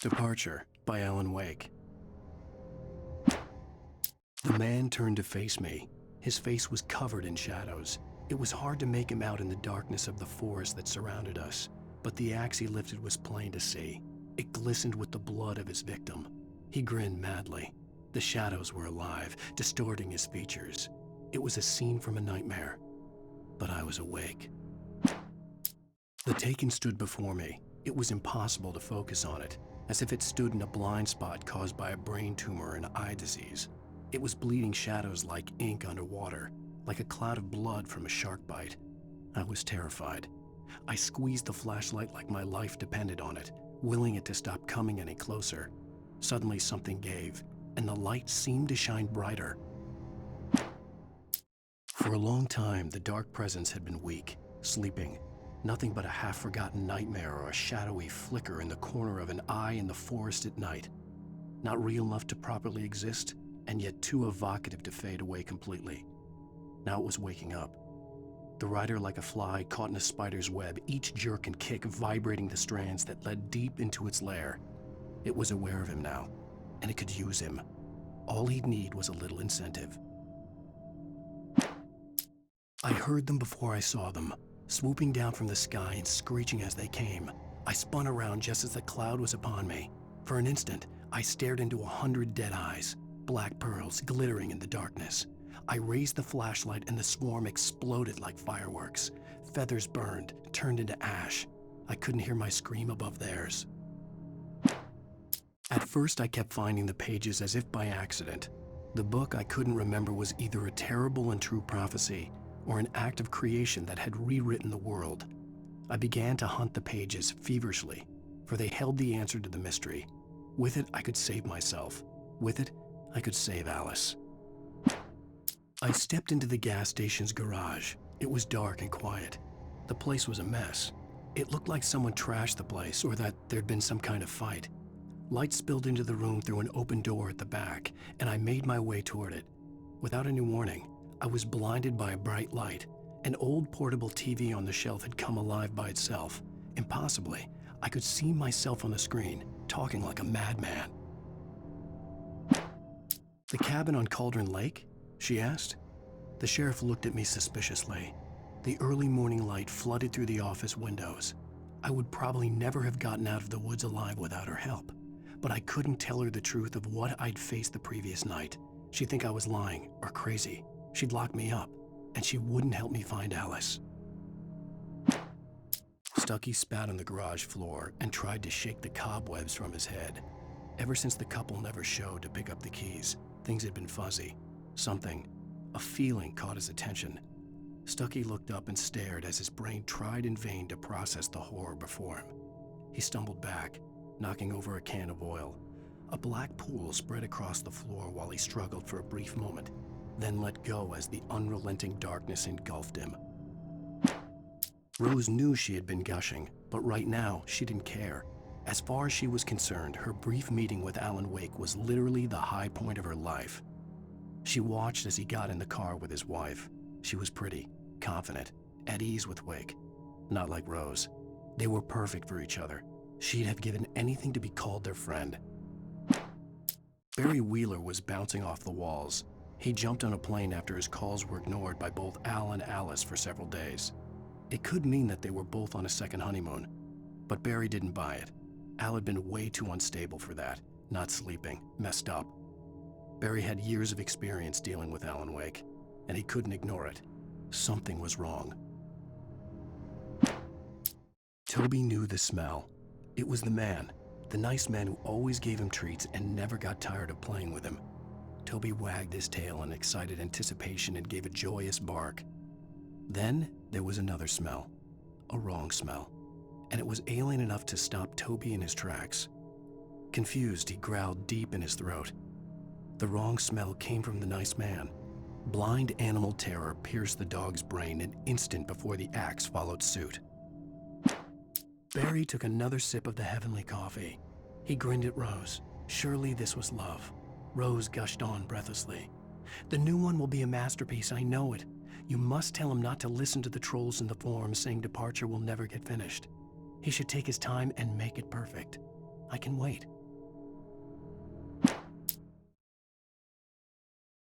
Departure by Alan Wake. The man turned to face me. His face was covered in shadows. It was hard to make him out in the darkness of the forest that surrounded us, but the axe he lifted was plain to see. It glistened with the blood of his victim. He grinned madly. The shadows were alive, distorting his features. It was a scene from a nightmare, but I was awake. The Taken stood before me. It was impossible to focus on it, as if it stood in a blind spot caused by a brain tumor and eye disease. It was bleeding shadows like ink underwater, like a cloud of blood from a shark bite. I was terrified. I squeezed the flashlight like my life depended on it, willing it to stop coming any closer. Suddenly something gave, and the light seemed to shine brighter. For a long time, the dark presence had been weak, sleeping. Nothing but a half-forgotten nightmare or a shadowy flicker in the corner of an eye in the forest at night. Not real enough to properly exist, and yet too evocative to fade away completely. Now it was waking up. The rider like a fly caught in a spider's web, each jerk and kick vibrating the strands that led deep into its lair. It was aware of him now, and it could use him. All he'd need was a little incentive. I heard them before I saw them, swooping down from the sky and screeching as they came. I spun around just as the cloud was upon me. For an instant, I stared into 100 dead eyes, black pearls glittering in the darkness. I raised the flashlight and the swarm exploded like fireworks. Feathers burned, turned into ash. I couldn't hear my scream above theirs. At first, I kept finding the pages as if by accident. The book I couldn't remember was either a terrible and true prophecy or an act of creation that had rewritten the world. I began to hunt the pages feverishly, for they held the answer to the mystery. With it, I could save myself. With it, I could save Alice. I stepped into the gas station's garage. It was dark and quiet. The place was a mess. It looked like someone trashed the place or that there'd been some kind of fight. Light spilled into the room through an open door at the back, and I made my way toward it. Without any warning, I was blinded by a bright light. An old portable TV on the shelf had come alive by itself. Impossibly, I could see myself on the screen, talking like a madman. "The cabin on Cauldron Lake?" she asked. The sheriff looked at me suspiciously. The early morning light flooded through the office windows. I would probably never have gotten out of the woods alive without her help. But I couldn't tell her the truth of what I'd faced the previous night. She'd think I was lying or crazy. She'd lock me up, and she wouldn't help me find Alice. Stucky spat on the garage floor and tried to shake the cobwebs from his head. Ever since the couple never showed to pick up the keys, things had been fuzzy. Something, a feeling caught his attention. Stucky looked up and stared as his brain tried in vain to process the horror before him. He stumbled back, knocking over a can of oil. A black pool spread across the floor while he struggled for a brief moment, then let go as the unrelenting darkness engulfed him. Rose knew she had been gushing, but right now she didn't care. As far as she was concerned, her brief meeting with Alan Wake was literally the high point of her life. She watched as he got in the car with his wife. She was pretty, confident, at ease with Wake. Not like Rose. They were perfect for each other. She'd have given anything to be called their friend. Barry Wheeler was bouncing off the walls. He jumped on a plane after his calls were ignored by both Al and Alice for several days. It could mean that they were both on a second honeymoon, but Barry didn't buy it. Al had been way too unstable for that, not sleeping, messed up. Barry had years of experience dealing with Alan Wake, and he couldn't ignore it. Something was wrong. Toby knew the smell. It was the man, the nice man who always gave him treats and never got tired of playing with him. Toby wagged his tail in excited anticipation and gave a joyous bark. Then there was another smell, a wrong smell, and it was alien enough to stop Toby in his tracks. Confused, he growled deep in his throat. The wrong smell came from the nice man. Blind animal terror pierced the dog's brain an instant before the axe followed suit. Barry took another sip of the heavenly coffee. He grinned at Rose. Surely this was love. Rose gushed on breathlessly. "The new one will be a masterpiece, I know it. You must tell him not to listen to the trolls in the forums saying Departure will never get finished. He should take his time and make it perfect. I can wait."